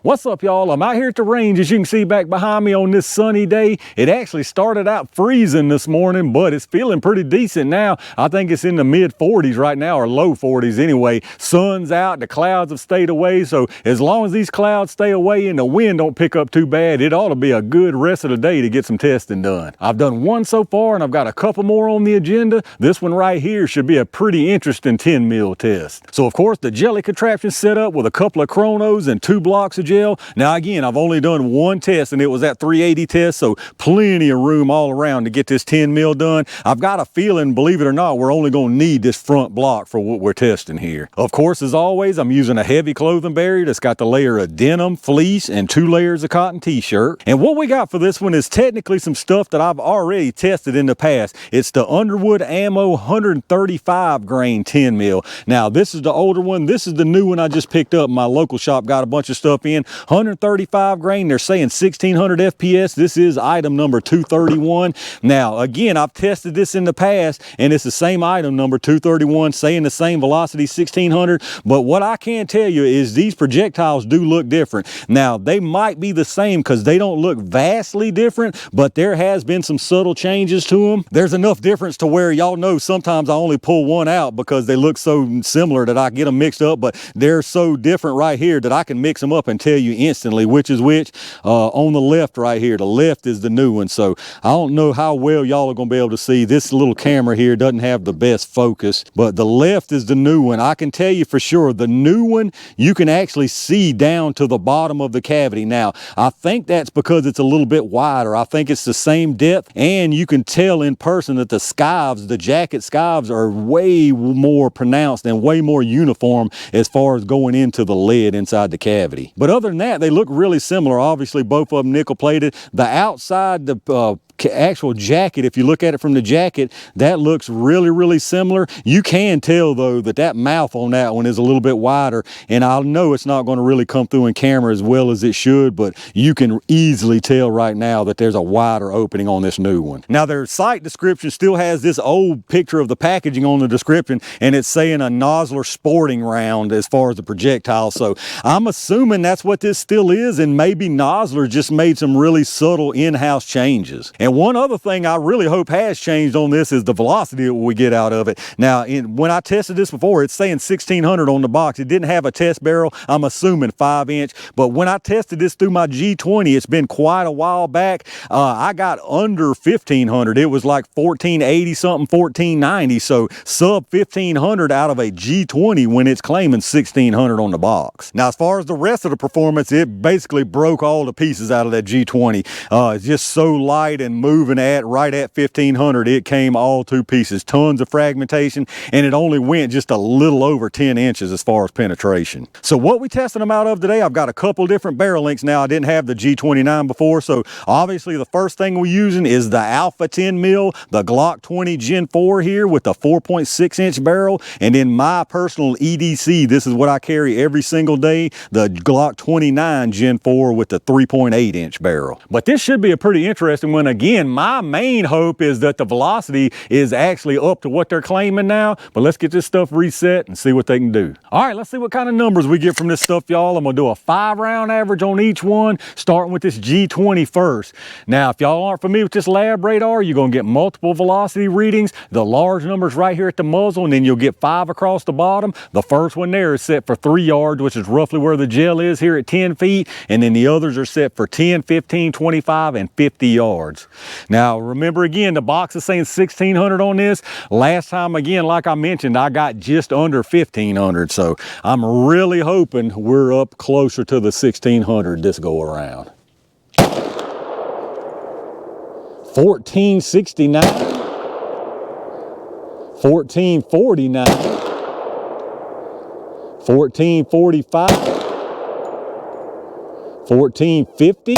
What's up, y'all? I'm out here at the range. As you can see back behind me on this sunny day, it actually started out freezing this morning, but it's feeling pretty decent now. I think it's in the mid 40s right now, or low 40s anyway. Sun's out, the clouds have stayed away, so as long as these clouds stay away and the wind don't pick up too bad, it ought to be a good rest of the day to get some testing done. I've done one so far, and I've got a couple more on the agenda. This one right here should be a pretty interesting 10 mil test. So of course, the jelly contraption set up with a couple of chronos and 2 blocks of gel. Now again, I've only done one test, and it was that 380 test, so plenty of room all around to get this 10 mil done. I've got a feeling, believe it or not, we're only going to need this front block for what we're testing here. Of course, as always, I'm using a heavy clothing barrier that's got the layer of denim, fleece, and 2 layers of cotton t-shirt. And what we got for this one is technically some stuff that I've already tested in the past. It's the Underwood Ammo 135 grain 10 mil. Now, this is the older one. This is the new one I just picked up. My local shop got a bunch of stuff in. 135 grain, they're saying 1600 FPS. This is item number 231. Now, again, I've tested this in the past, and it's the same item number 231, saying the same velocity, 1600. But what I can tell you is these projectiles do look different. Now, they might be the same because they don't look vastly different, but there has been some subtle changes to them. There's enough difference to where y'all know sometimes I only pull one out because they look so similar that I get them mixed up, but they're so different right here that I can mix them up and tell you instantly which is which. On the left right here, the left is the new one, so I don't know how well y'all are going to be able to see. This little camera here doesn't have the best focus, but the left is the new one. I can tell you for sure the new one, you can actually see down to the bottom of the cavity. Now, I think that's because it's a little bit wider. I think it's the same depth, and you can tell in person that the skyves, the jacket skyves, are way more pronounced and way more uniform as far as going into the lead inside the cavity. But other than that, they look really similar. Obviously, both of them nickel plated. The outside, the actual jacket, if you look at it from the jacket, that looks really similar. You can tell though that that mouth on that one is a little bit wider, and I know it's not going to really come through in camera as well as it should, but you can easily tell right now that there's a wider opening on this new one. Now, their site description still has this old picture of the packaging on the description, and it's saying a Nosler sporting round as far as the projectile, so I'm assuming that's what this still is, and maybe Nosler just made some really subtle in-house changes. And one other thing I really hope has changed on this is the velocity that we get out of it. Now, when I tested this before, it's saying 1600 on the box. It didn't have a test barrel, I'm assuming 5-inch. But when I tested this through my G20, it's been quite a while back, I got under 1500. It was like 1480 something, 1490. So sub 1500 out of a G20 when it's claiming 1600 on the box. Now, as far as the rest of the performance, it basically broke all the pieces out of that G20. It's just so light and moving right at 1500. It came all to pieces. Tons of fragmentation, and it only went just a little over 10 inches as far as penetration. So what we testing them out of today, I've got a couple different barrel lengths now. I didn't have the G29 before, so obviously the first thing we're using is the Alpha 10 mil, the Glock 20 Gen 4 here with the 4.6 inch barrel, and then my personal EDC, this is what I carry every single day, the Glock 29 Gen 4 with the 3.8 inch barrel. But this should be a pretty interesting one. Again, my main hope is that the velocity is actually up to what they're claiming now, but let's get this stuff reset and see what they can do. All right, let's see what kind of numbers we get from this stuff, y'all. I'm gonna do a 5-round average on each one, starting with this G20 first. Now, if y'all aren't familiar with this lab radar, you're gonna get multiple velocity readings, the large numbers right here at the muzzle, and then you'll get 5 across the bottom. The first one there is set for 3 yards, which is roughly where the gel is here at 10 feet, and then the others are set for 10, 15, 25, and 50 yards. Now, remember again, the box is saying 1600 on this. Last time, again, like I mentioned, I got just under 1500. So I'm really hoping we're up closer to the 1600 this go around. 1469, 1449, 1445, 1450.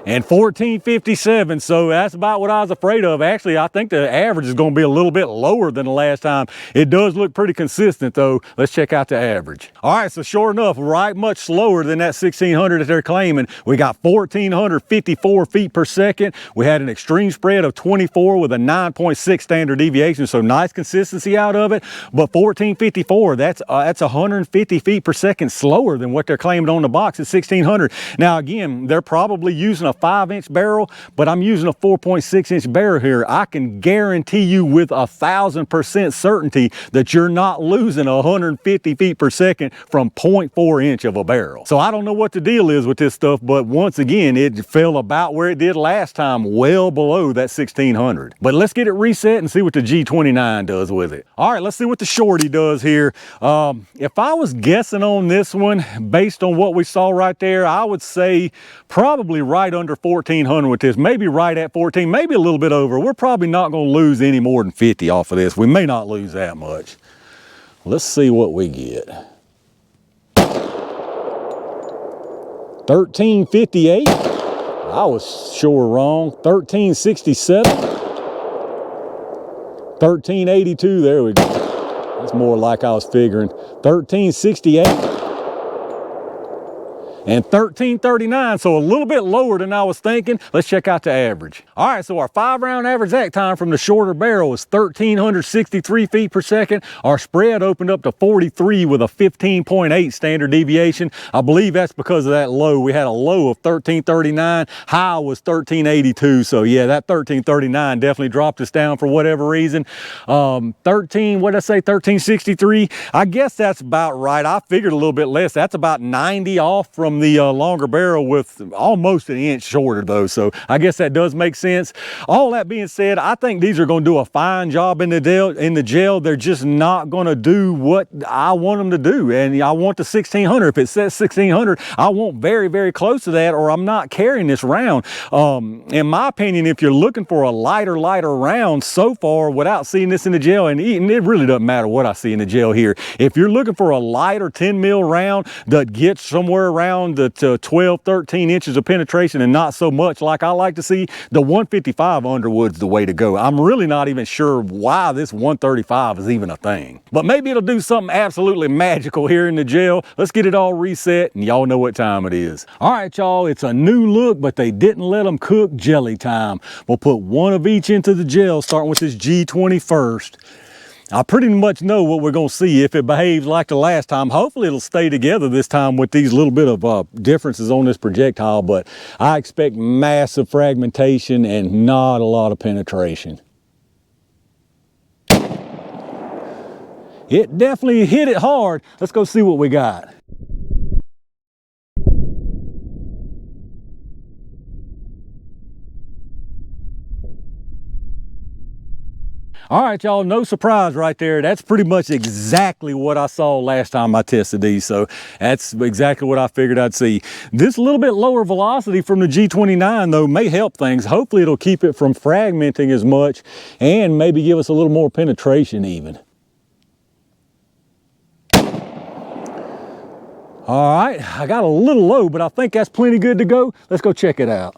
and 1457. So that's about what I was afraid of. Actually, I think the average is going to be a little bit lower than the last time. It does look pretty consistent though. Let's check out the average. All right, so sure enough, right much slower than that 1600 that they're claiming. We got 1454 feet per second. We had an extreme spread of 24 with a 9.6 standard deviation, so nice consistency out of it. But 1454, that's 150 feet per second slower than what they're claiming on the box at 1600. Now again, they're probably using a 5-inch barrel, but I'm using a 4.6-inch barrel here. I can guarantee you with 1,000% certainty that you're not losing 150 feet per second from 0.4 inch of a barrel. So I don't know what the deal is with this stuff, but once again, it fell about where it did last time, well below that 1600. But let's get it reset and see what the G29 does with it. All right, let's see what the Shorty does here. If I was guessing on this one, based on what we saw right there, I would say probably right under 1400 with this, maybe right at 14, maybe a little bit over. We're probably not going to lose any more than 50 off of this. We may not lose that much. Let's see what we get. 1358. I was sure wrong. 1367. 1382. There we go. That's more like I was figuring. 1368. And 1339, so a little bit lower than I was thinking. Let's check out the average. All right, so our 5-round average act time from the shorter barrel was 1,363 feet per second. Our spread opened up to 43 with a 15.8 standard deviation. I believe that's because of that low. We had a low of 1339, high was 1382. So yeah, that 1339 definitely dropped us down for whatever reason. 1363. I guess that's about right. I figured a little bit less. That's about 90 off from the longer barrel with almost an inch shorter though. So I guess that does make sense. All that being said, I think these are going to do a fine job in the gel. They're just not going to do what I want them to do. And I want the 1600. If it says 1600, I want very, very close to that, or I'm not carrying this round. In my opinion, if you're looking for a lighter round so far without seeing this in the gel, and it really doesn't matter what I see in the gel here. If you're looking for a lighter 10 mil round that gets somewhere around the 12, 13 inches of penetration and not so much like I like to see, the 155 Underwood's the way to go. I'm really not even sure why this 135 is even a thing. But maybe it'll do something absolutely magical here in the gel. Let's get it all reset and y'all know what time it is. All right, y'all, it's a new look, but they didn't let them cook. Jelly time. We'll put one of each into the gel, starting with this G20 first. I pretty much know what we're going to see if it behaves like the last time. Hopefully it'll stay together this time with these little bit of differences on this projectile, but I expect massive fragmentation and not a lot of penetration. It definitely hit it hard. Let's go see what we got. All right, y'all, no surprise right there. That's pretty much exactly what I saw last time I tested these. So that's exactly what I figured I'd see. This little bit lower velocity from the G29 though may help things. Hopefully it'll keep it from fragmenting as much and maybe give us a little more penetration even. All right, I got a little low, but I think that's plenty good to go. Let's go check it out.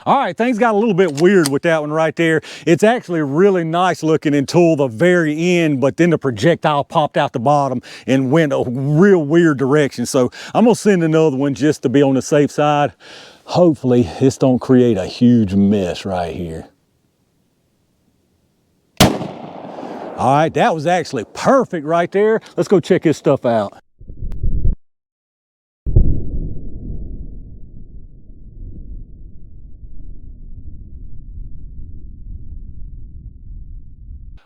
All right, things got a little bit weird with that one right there. It's actually really nice looking until the very end, but then the projectile popped out the bottom and went a real weird direction. So I'm gonna send another one just to be on the safe side. Hopefully this don't create a huge mess right here. All right, that was actually perfect right there. Let's go check this stuff out.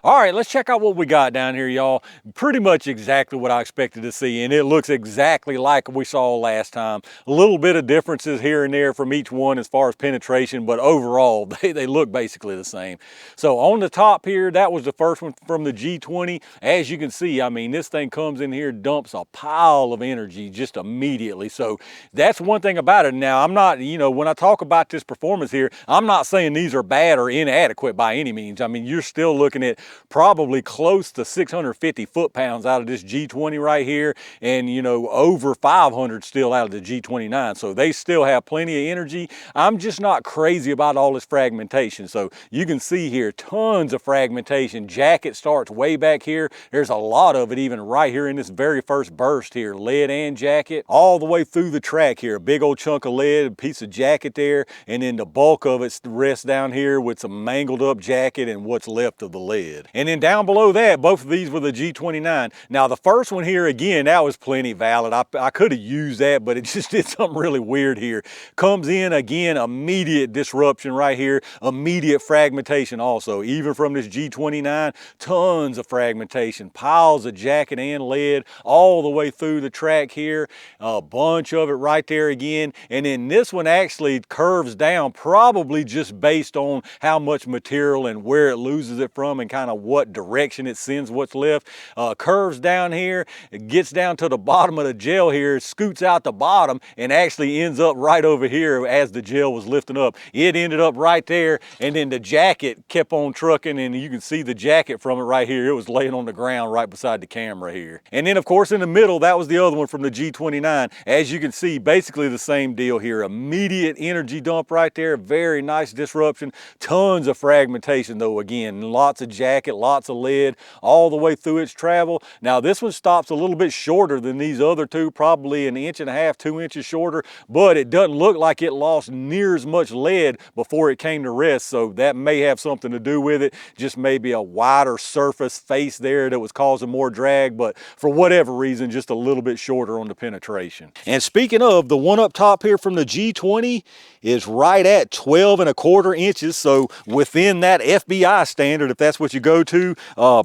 All right, let's check out what we got down here, y'all. Pretty much exactly what I expected to see, and it looks exactly like we saw last time. A little bit of differences here and there from each one as far as penetration, but overall, they look basically the same. So on the top here, that was the first one from the G20. As you can see, I mean, this thing comes in here, dumps a pile of energy just immediately. So that's one thing about it. Now, I'm not, you know, when I talk about this performance here, I'm not saying these are bad or inadequate by any means. I mean, you're still looking at probably close to 650 foot-pounds out of this G20 right here, and you know, over 500 still out of the G29. So they still have plenty of energy. I'm just not crazy about all this fragmentation. So you can see here, tons of fragmentation. Jacket starts way back here. There's a lot of it even right here in this very first burst here, lead and jacket, all the way through the track here. A big old chunk of lead, a piece of jacket there, and then the bulk of it rests down here with some mangled up jacket and what's left of the lead. And then down below that, both of these were the G29. Now the first one here, again, that was plenty valid. I could have used that, but it just did something really weird here. Comes in again, immediate disruption right here, immediate fragmentation also. Even from this G29, tons of fragmentation, piles of jacket and lead all the way through the track here, a bunch of it right there again. And then this one actually curves down, probably just based on how much material and where it loses it from and kind of what direction it sends what's left. Curves down here, it gets down to the bottom of the gel here, scoots out the bottom, and actually ends up right over here as the gel was lifting up. It ended up right there, and then the jacket kept on trucking, and you can see the jacket from it right here. It was laying on the ground right beside the camera here. And then of course in the middle, that was the other one from the G29. As you can see, basically the same deal here. Immediate energy dump right there, very nice disruption, tons of fragmentation though. Again, lots of jacket, lots of lead all the way through its travel. Now this one stops a little bit shorter than these other two, probably 1.5 inches, 2 inches shorter, but it doesn't look like it lost near as much lead before it came to rest, so that may have something to do with it. Just maybe a wider surface face there that was causing more drag, but for whatever reason, just a little bit shorter on the penetration. And speaking of, the one up top here from the G20 is right at 12.25 inches, so within that FBI standard, if that's what you go to.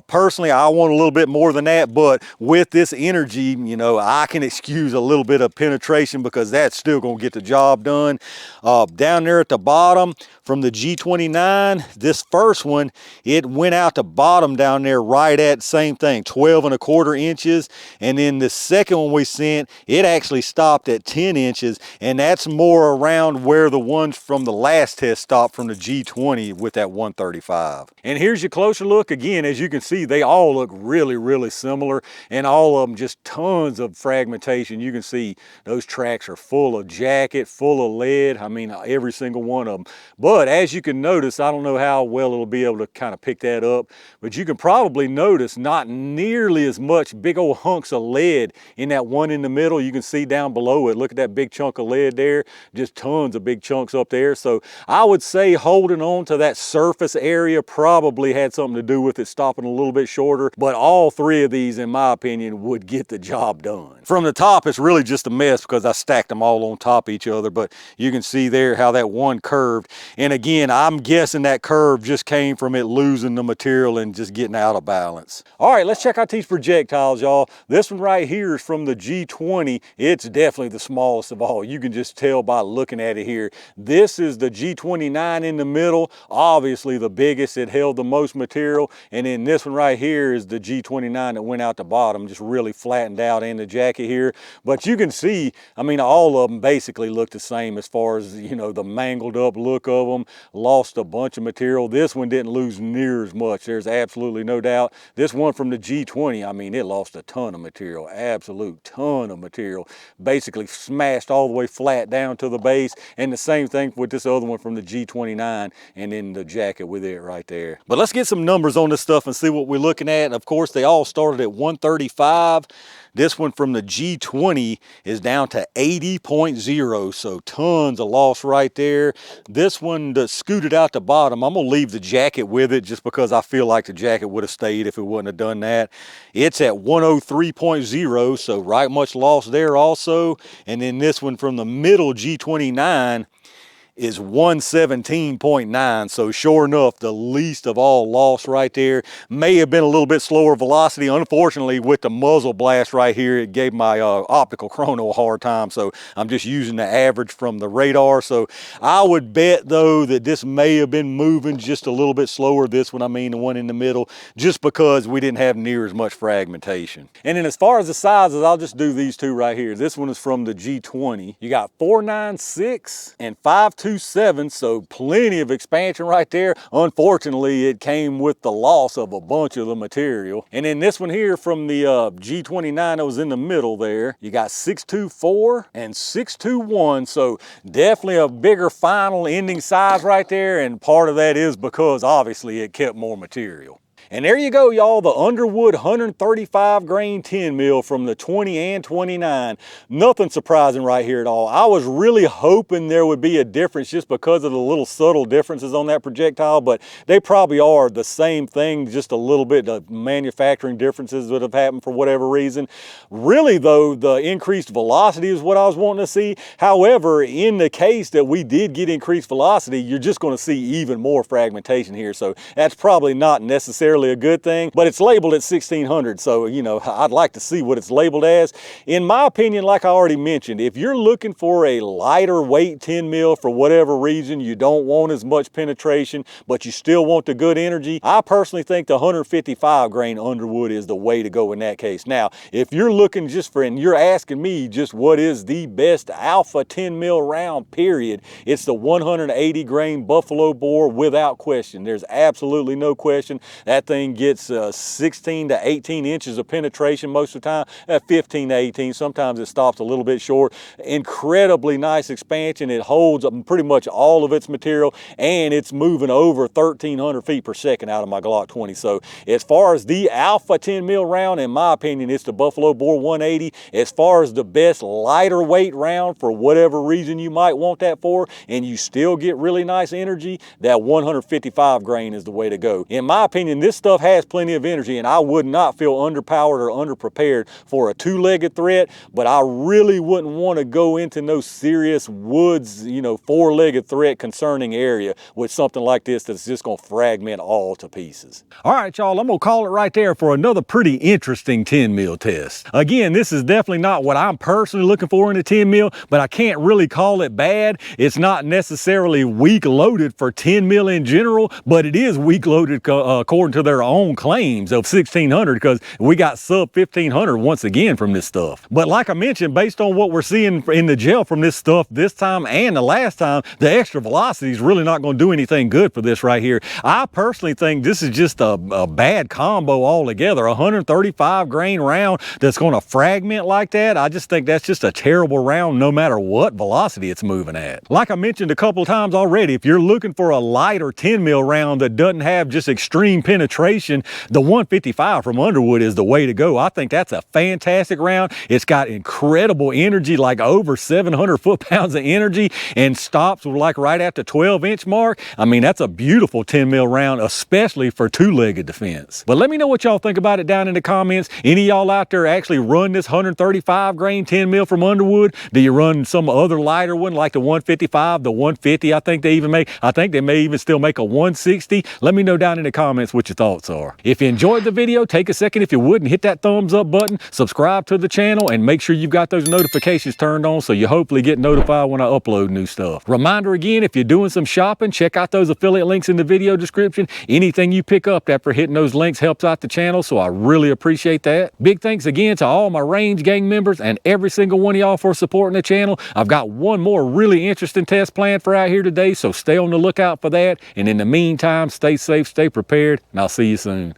Personally, I want a little bit more than that, but with this energy, you know, I can excuse a little bit of penetration because that's still gonna get the job done. Down there at the bottom from the G29, this first one, it went out the bottom down there right at same thing, 12.25 inches. And then the second one we sent, it actually stopped at 10 inches, and that's more around where the ones from the last test stopped from the G20 with that 135. And here's your closer look. Again, as you can see, they all look really, really similar, and all of them just tons of fragmentation. You can see those tracks are full of jacket, full of lead. I mean, every single one of them. But as you can notice, I don't know how well it'll be able to kind of pick that up, but you can probably notice not nearly as much big old hunks of lead in that one in the middle. You can see down below it, look at that big chunk of lead there, just tons of big chunks up there. So I would say holding on to that surface area probably had something to do with it stopping a little bit shorter, but all three of these, in my opinion, would get the job done. From the top, it's really just a mess because I stacked them all on top of each other, but you can see there how that one curved. And again, I'm guessing that curve just came from it losing the material and just getting out of balance. All right, let's check out these projectiles, y'all. This one right here is from the G20. It's definitely the smallest of all. You can just tell by looking at it here. This is the G29 in the middle, obviously the biggest. It held the most material. And then this one right here is the G29 that went out the bottom, just really flattened out in the jacket here. But you can see, I mean, all of them basically look the same as far as, you know, the mangled up look of them. Lost a bunch of material. This one didn't lose near as much. There's absolutely no doubt. This one from the G20, I mean, it lost a ton of material, absolute ton of material. Basically smashed all the way flat down to the base. And the same thing with this other one from the G29, and then the jacket with it right there. But let's get some numbers on this stuff and see what we're looking at. And of course, they all started at 135. This one from the G20 is down to 80.0, so tons of loss right there. This one that scooted out the bottom, I'm gonna leave the jacket with it just because I feel like the jacket would have stayed if it wouldn't have done that. It's at 103.0, so right much loss there also. And then this one from the middle G29, is 117.9. So sure enough, the least of all loss right there. May have been a little bit slower velocity. Unfortunately, with the muzzle blast right here, it gave my optical chrono a hard time. So I'm just using the average from the radar. So I would bet though that this may have been moving just a little bit slower. This one, I mean the one in the middle, just because we didn't have near as much fragmentation. And then as far as the sizes, I'll just do these two right here. This one is from the G20. You got 496 and 527, so plenty of expansion right there. Unfortunately, it came with the loss of a bunch of the material. And then this one here from the G29 that was in the middle there, you got 624 and 621, so definitely a bigger final ending size right there, and part of that is because obviously it kept more material. And there you go, y'all, the Underwood 135 grain 10 mil from the 20 and 29. Nothing surprising right here at all. I was really hoping there would be a difference just because of the little subtle differences on that projectile, but they probably are the same thing, just a little bit of manufacturing differences that have happened for whatever reason. Really though, the increased velocity is what I was wanting to see. However, in the case that we did get increased velocity, you're just going to see even more fragmentation here. So that's probably not necessarily a good thing, but it's labeled at 1600, so you know, I'd like to see what it's labeled as. In my opinion, like I already mentioned, if you're looking for a lighter weight 10 mil for whatever reason, you don't want as much penetration but you still want the good energy, I personally think the 155 grain Underwood is the way to go in that case. Now if you're looking just for, and you're asking me just what is the best alpha 10 mil round period, it's the 180 grain buffalo bore without question. There's absolutely no question. That thing gets 16 to 18 inches of penetration most of the time, at 15 to 18. Sometimes it stops a little bit short. Incredibly nice expansion. It holds up pretty much all of its material, and it's moving over 1,300 feet per second out of my Glock 20. So as far as the alpha 10 mil round, in my opinion, it's the Buffalo Bore 180. As far as the best lighter weight round for whatever reason you might want that for, and you still get really nice energy, that 155 grain is the way to go. In my opinion, this stuff has plenty of energy, and I would not feel underpowered or underprepared for a two-legged threat, but I really wouldn't want to go into no serious woods, you know, four-legged threat concerning area with something like this that's just going to fragment all to pieces. All right, y'all, I'm going to call it right there for another pretty interesting 10 mil test. Again, this is definitely not what I'm personally looking for in a 10 mil, but I can't really call it bad. It's not necessarily weak loaded for 10 mil in general, but it is weak loaded according to their own claims of 1600, because we got sub 1500 once again from this stuff. But like I mentioned, based on what we're seeing in the gel from this stuff this time and the last time, the extra velocity is really not going to do anything good for this right here. I personally think this is just a bad combo altogether. 135 grain round that's going to fragment like that, I just think that's just a terrible round no matter what velocity it's moving at. Like I mentioned a couple of times already, if you're looking for a lighter 10 mil round that doesn't have just extreme penetration, the 155 from Underwood is the way to go. I think that's a fantastic round. It's got incredible energy, like over 700 foot-pounds of energy, and stops like right at the 12-inch mark. I mean, that's a beautiful 10 mil round, especially for two-legged defense. But let me know what y'all think about it down in the comments. Any of y'all out there actually run this 135 grain 10 mil from Underwood? Do you run some other lighter one like the 155, the 150? I think they even make, I think they may even still make a 160. Let me know down in the comments what your thoughts are. If you enjoyed the video, take a second if you would and hit that thumbs up button, subscribe to the channel, and make sure you've got those notifications turned on so you hopefully get notified when I upload new stuff. Reminder again, if you're doing some shopping, check out those affiliate links in the video description. Anything you pick up after hitting those links helps out the channel, so I really appreciate that. Big thanks again to all my Range Gang members and every single one of y'all for supporting the channel. I've got one more really interesting test planned for out here today, so stay on the lookout for that. And in the meantime, stay safe, stay prepared, and I'll see you soon.